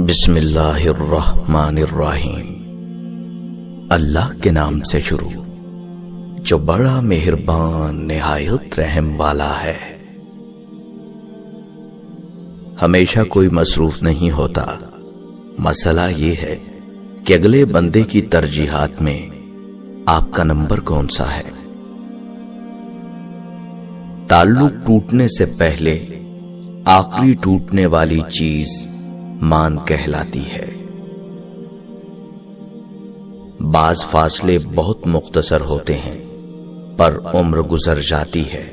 بسم اللہ الرحمن الرحیم۔ اللہ کے نام سے شروع جو بڑا مہربان نہایت رحم والا ہے۔ ہمیشہ کوئی مصروف نہیں ہوتا، مسئلہ یہ ہے کہ اگلے بندے کی ترجیحات میں آپ کا نمبر کون سا ہے۔ تعلق ٹوٹنے سے پہلے آخری ٹوٹنے والی چیز مان کہلاتی ہے۔ بعض فاصلے بہت مختصر ہوتے ہیں پر عمر گزر جاتی ہے،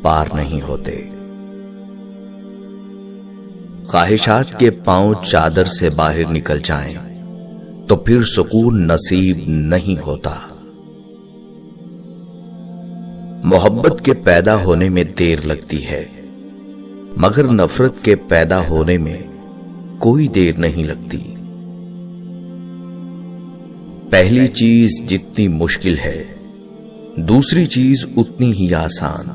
پار نہیں ہوتے۔ خواہشات کے پاؤں چادر سے باہر نکل جائیں تو پھر سکون نصیب نہیں ہوتا۔ محبت کے پیدا ہونے میں دیر لگتی ہے مگر نفرت کے پیدا ہونے میں کوئی دیر نہیں لگتی۔ پہلی چیز جتنی مشکل ہے دوسری چیز اتنی ہی آسان۔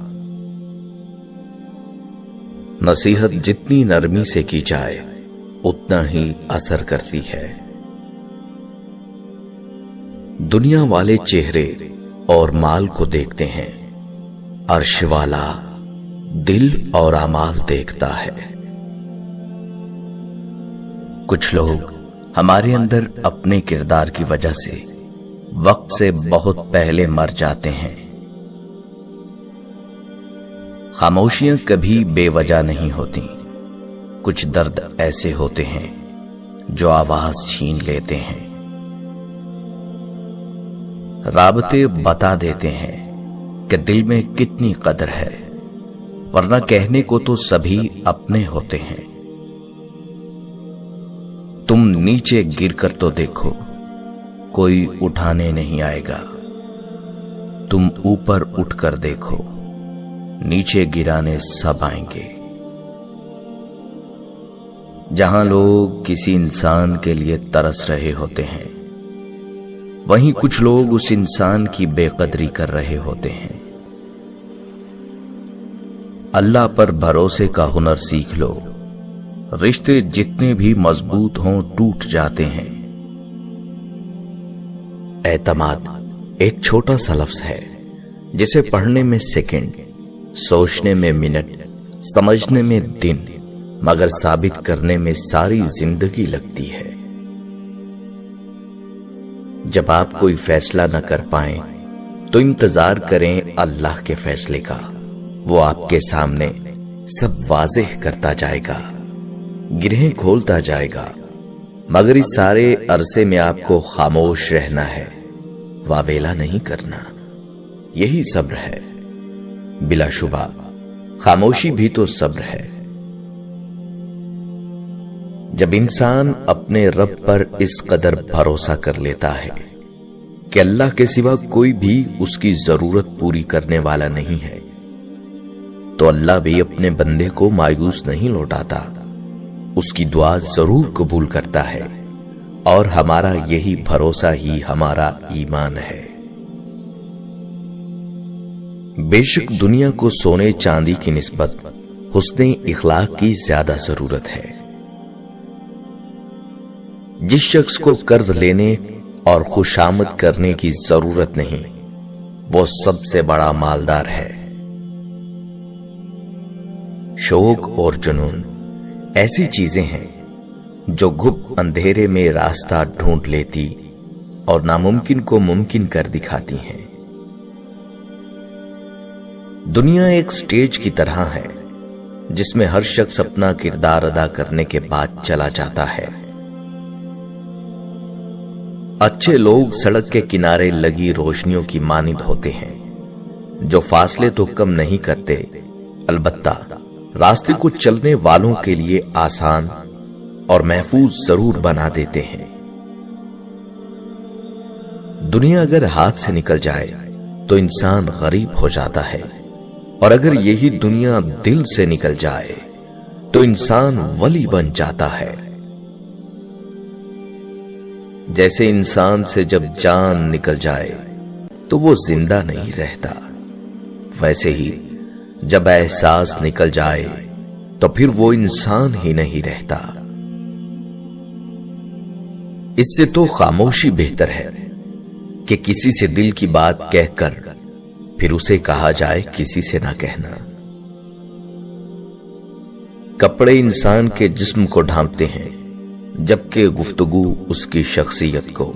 نصیحت جتنی نرمی سے کی جائے اتنا ہی اثر کرتی ہے۔ دنیا والے چہرے اور مال کو دیکھتے ہیں، عرش والا دل اور اعمال دیکھتا ہے۔ کچھ لوگ ہمارے اندر اپنے کردار کی وجہ سے وقت سے بہت پہلے مر جاتے ہیں۔ خاموشیاں کبھی بے وجہ نہیں ہوتی، کچھ درد ایسے ہوتے ہیں جو آواز چھین لیتے ہیں۔ رابطے بتا دیتے ہیں کہ دل میں کتنی قدر ہے، ورنہ کہنے کو تو سبھی اپنے ہوتے ہیں۔ تم نیچے گر کر تو دیکھو، کوئی اٹھانے نہیں آئے گا۔ تم اوپر اٹھ کر دیکھو، نیچے گرانے سب آئیں گے۔ جہاں لوگ کسی انسان کے لیے ترس رہے ہوتے ہیں وہیں کچھ لوگ اس انسان کی بے قدری کر رہے ہوتے ہیں۔ اللہ پر بھروسے کا ہنر سیکھ لو، رشتے جتنے بھی مضبوط ہوں ٹوٹ جاتے ہیں۔ اعتماد ایک چھوٹا سا لفظ ہے جسے پڑھنے میں سیکنڈ، سوچنے میں منٹ، سمجھنے میں دن، مگر ثابت کرنے میں ساری زندگی لگتی ہے۔ جب آپ کوئی فیصلہ نہ کر پائیں تو انتظار کریں اللہ کے فیصلے کا، وہ آپ کے سامنے سب واضح کرتا جائے گا، گرہیں کھولتا جائے گا، مگر اس سارے عرصے میں آپ کو خاموش رہنا ہے، واویلا نہیں کرنا۔ یہی صبر ہے۔ بلا شبہ خاموشی بھی تو صبر ہے۔ جب انسان اپنے رب پر اس قدر بھروسہ کر لیتا ہے کہ اللہ کے سوا کوئی بھی اس کی ضرورت پوری کرنے والا نہیں ہے تو اللہ بھی اپنے بندے کو مایوس نہیں لوٹاتا، اس کی دعا ضرور قبول کرتا ہے، اور ہمارا یہی بھروسہ ہی ہمارا ایمان ہے۔ بے شک دنیا کو سونے چاندی کی نسبت حسن اخلاق کی زیادہ ضرورت ہے۔ جس شخص کو قرض لینے اور خوشامد کرنے کی ضرورت نہیں وہ سب سے بڑا مالدار ہے۔ شوق اور جنون ایسی چیزیں ہیں جو گھپ اندھیرے میں راستہ ڈھونڈ لیتی اور ناممکن کو ممکن کر دکھاتی ہیں۔ دنیا ایک سٹیج کی طرح ہے جس میں ہر شخص اپنا کردار ادا کرنے کے بعد چلا جاتا ہے۔ اچھے لوگ سڑک کے کنارے لگی روشنیوں کی مانند ہوتے ہیں جو فاصلے تو کم نہیں کرتے، البتہ راستے کو چلنے والوں کے لیے آسان اور محفوظ ضرور بنا دیتے ہیں۔ دنیا اگر ہاتھ سے نکل جائے تو انسان غریب ہو جاتا ہے، اور اگر یہی دنیا دل سے نکل جائے تو انسان ولی بن جاتا ہے۔ جیسے انسان سے جب جان نکل جائے تو وہ زندہ نہیں رہتا، ویسے ہی جب احساس نکل جائے تو پھر وہ انسان ہی نہیں رہتا۔ اس سے تو خاموشی بہتر ہے کہ کسی سے دل کی بات کہہ کر پھر اسے کہا جائے کسی سے نہ کہنا۔ کپڑے انسان کے جسم کو ڈھانپتے ہیں جبکہ گفتگو اس کی شخصیت کو۔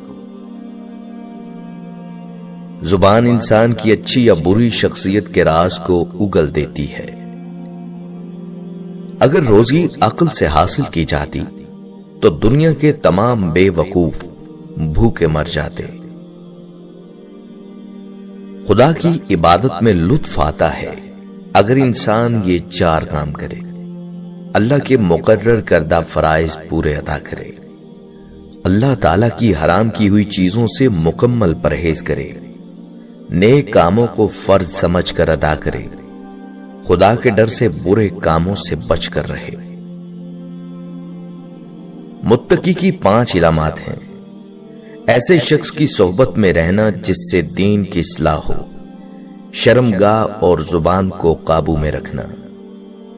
زبان انسان کی اچھی یا بری شخصیت کے راز کو اگل دیتی ہے۔ اگر روزی عقل سے حاصل کی جاتی تو دنیا کے تمام بے وقوف بھوکے مر جاتے۔ خدا کی عبادت میں لطف آتا ہے اگر انسان یہ 4 کام کرے: اللہ کے مقرر کردہ فرائض پورے ادا کرے، اللہ تعالیٰ کی حرام کی ہوئی چیزوں سے مکمل پرہیز کرے، نیک کاموں کو فرض سمجھ کر ادا کرے، خدا کے ڈر سے برے کاموں سے بچ کر رہے۔ متقی کی 5 علامات ہیں: ایسے شخص کی صحبت میں رہنا جس سے دین کی اصلاح ہو، شرمگاہ اور زبان کو قابو میں رکھنا،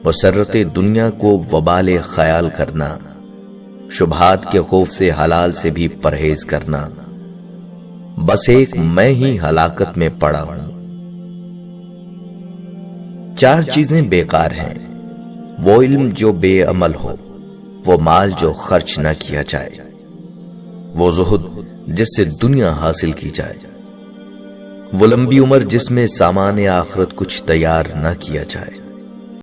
مسرت دنیا کو وبال خیال کرنا، شبہات کے خوف سے حلال سے بھی پرہیز کرنا، بس ایک میں ہی ہلاکت میں پڑا ہوں۔ 4 چیزیں بیکار ہیں: وہ علم جو بے عمل ہو، وہ مال جو خرچ نہ کیا جائے، وہ زہد جس سے دنیا حاصل کی جائے، وہ لمبی عمر جس میں سامان آخرت کچھ تیار نہ کیا جائے۔